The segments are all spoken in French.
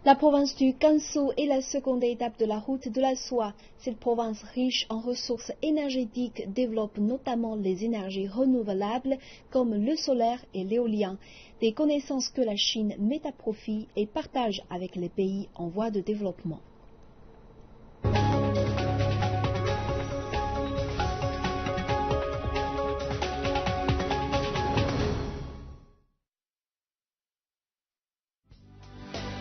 La province du Gansu est la seconde étape de la route de la soie. Cette province riche en ressources énergétiques développe notamment les énergies renouvelables comme le solaire et l'éolien, des connaissances que la Chine met à profit et partage avec les pays en voie de développement.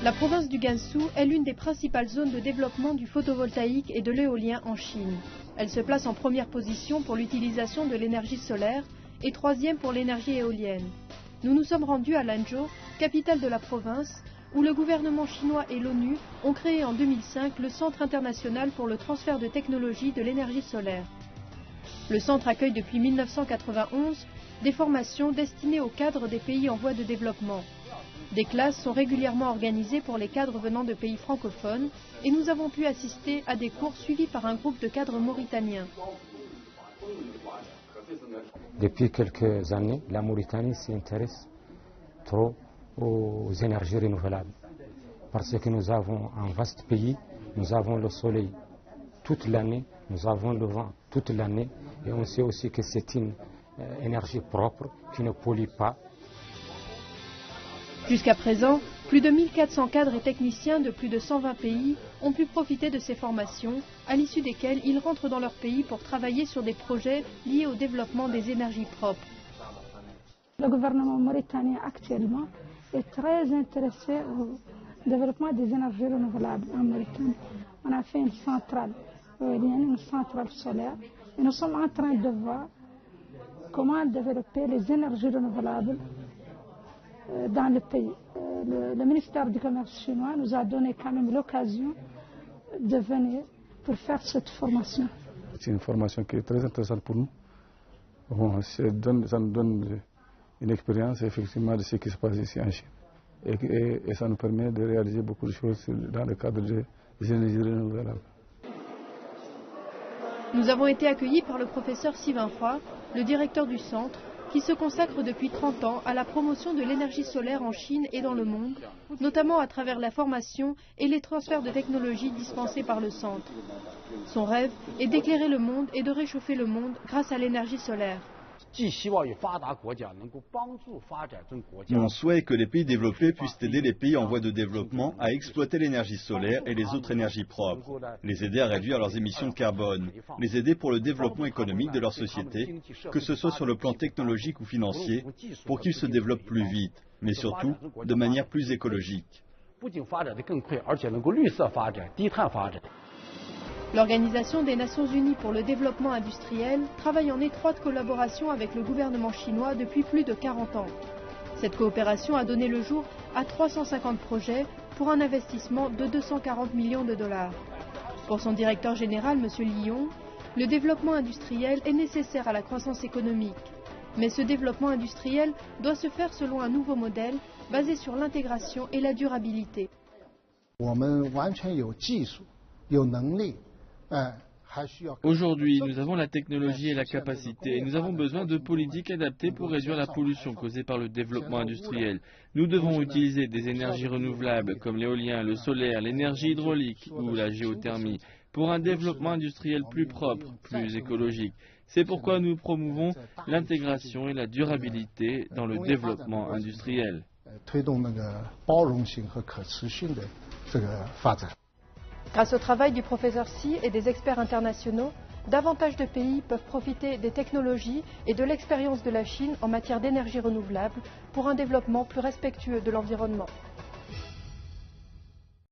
La province du Gansu est l'une des principales zones de développement du photovoltaïque et de l'éolien en Chine. Elle se place en première position pour l'utilisation de l'énergie solaire et troisième pour l'énergie éolienne. Nous nous sommes rendus à Lanzhou, capitale de la province, où le gouvernement chinois et l'ONU ont créé en 2005 le Centre international pour le transfert de technologie de l'énergie solaire. Le centre accueille depuis 1991 des formations destinées aux cadres des pays en voie de développement. Des classes sont régulièrement organisées pour les cadres venant de pays francophones et nous avons pu assister à des cours suivis par un groupe de cadres mauritaniens. Depuis quelques années, la Mauritanie s'intéresse trop aux énergies renouvelables parce que nous avons un vaste pays, nous avons le soleil toute l'année, nous avons le vent toute l'année et on sait aussi que c'est une énergie propre qui ne pollue pas. Jusqu'à présent, plus de 1400 cadres et techniciens de plus de 120 pays ont pu profiter de ces formations, à l'issue desquelles ils rentrent dans leur pays pour travailler sur des projets liés au développement des énergies propres. Le gouvernement mauritanien actuellement est très intéressé au développement des énergies renouvelables en Mauritanie. On a fait une centrale éolienne, une centrale solaire, et nous sommes en train de voir comment développer les énergies renouvelables dans le pays. Le ministère du Commerce chinois nous a donné quand même l'occasion de venir pour faire cette formation. C'est une formation qui est très intéressante pour nous. Bon, ça nous donne une expérience effectivement de ce qui se passe ici en Chine. Et ça nous permet de réaliser beaucoup de choses dans le cadre des énergies renouvelables. Nous avons été accueillis par le professeur Sylvain Roy, le directeur du centre, qui se consacre depuis 30 ans à la promotion de l'énergie solaire en Chine et dans le monde, notamment à travers la formation et les transferts de technologies dispensés par le centre. Son rêve est d'éclairer le monde et de réchauffer le monde grâce à l'énergie solaire. Mon souhait est que les pays développés puissent aider les pays en voie de développement à exploiter l'énergie solaire et les autres énergies propres, les aider à réduire leurs émissions de carbone, les aider pour le développement économique de leur société, que ce soit sur le plan technologique ou financier, pour qu'ils se développent plus vite, mais surtout de manière plus écologique. L'Organisation des Nations Unies pour le développement industriel travaille en étroite collaboration avec le gouvernement chinois depuis plus de 40 ans. Cette coopération a donné le jour à 350 projets pour un investissement de 240 millions de dollars. Pour son directeur général, M. Li Yong, le développement industriel est nécessaire à la croissance économique. Mais ce développement industriel doit se faire selon un nouveau modèle basé sur l'intégration et la durabilité. Aujourd'hui, nous avons la technologie et la capacité et nous avons besoin de politiques adaptées pour réduire la pollution causée par le développement industriel. Nous devons utiliser des énergies renouvelables comme l'éolien, le solaire, l'énergie hydraulique ou la géothermie pour un développement industriel plus propre, plus écologique. C'est pourquoi nous promouvons l'intégration et la durabilité dans le développement industriel. Grâce au travail du professeur Xi et des experts internationaux, davantage de pays peuvent profiter des technologies et de l'expérience de la Chine en matière d'énergie renouvelable pour un développement plus respectueux de l'environnement.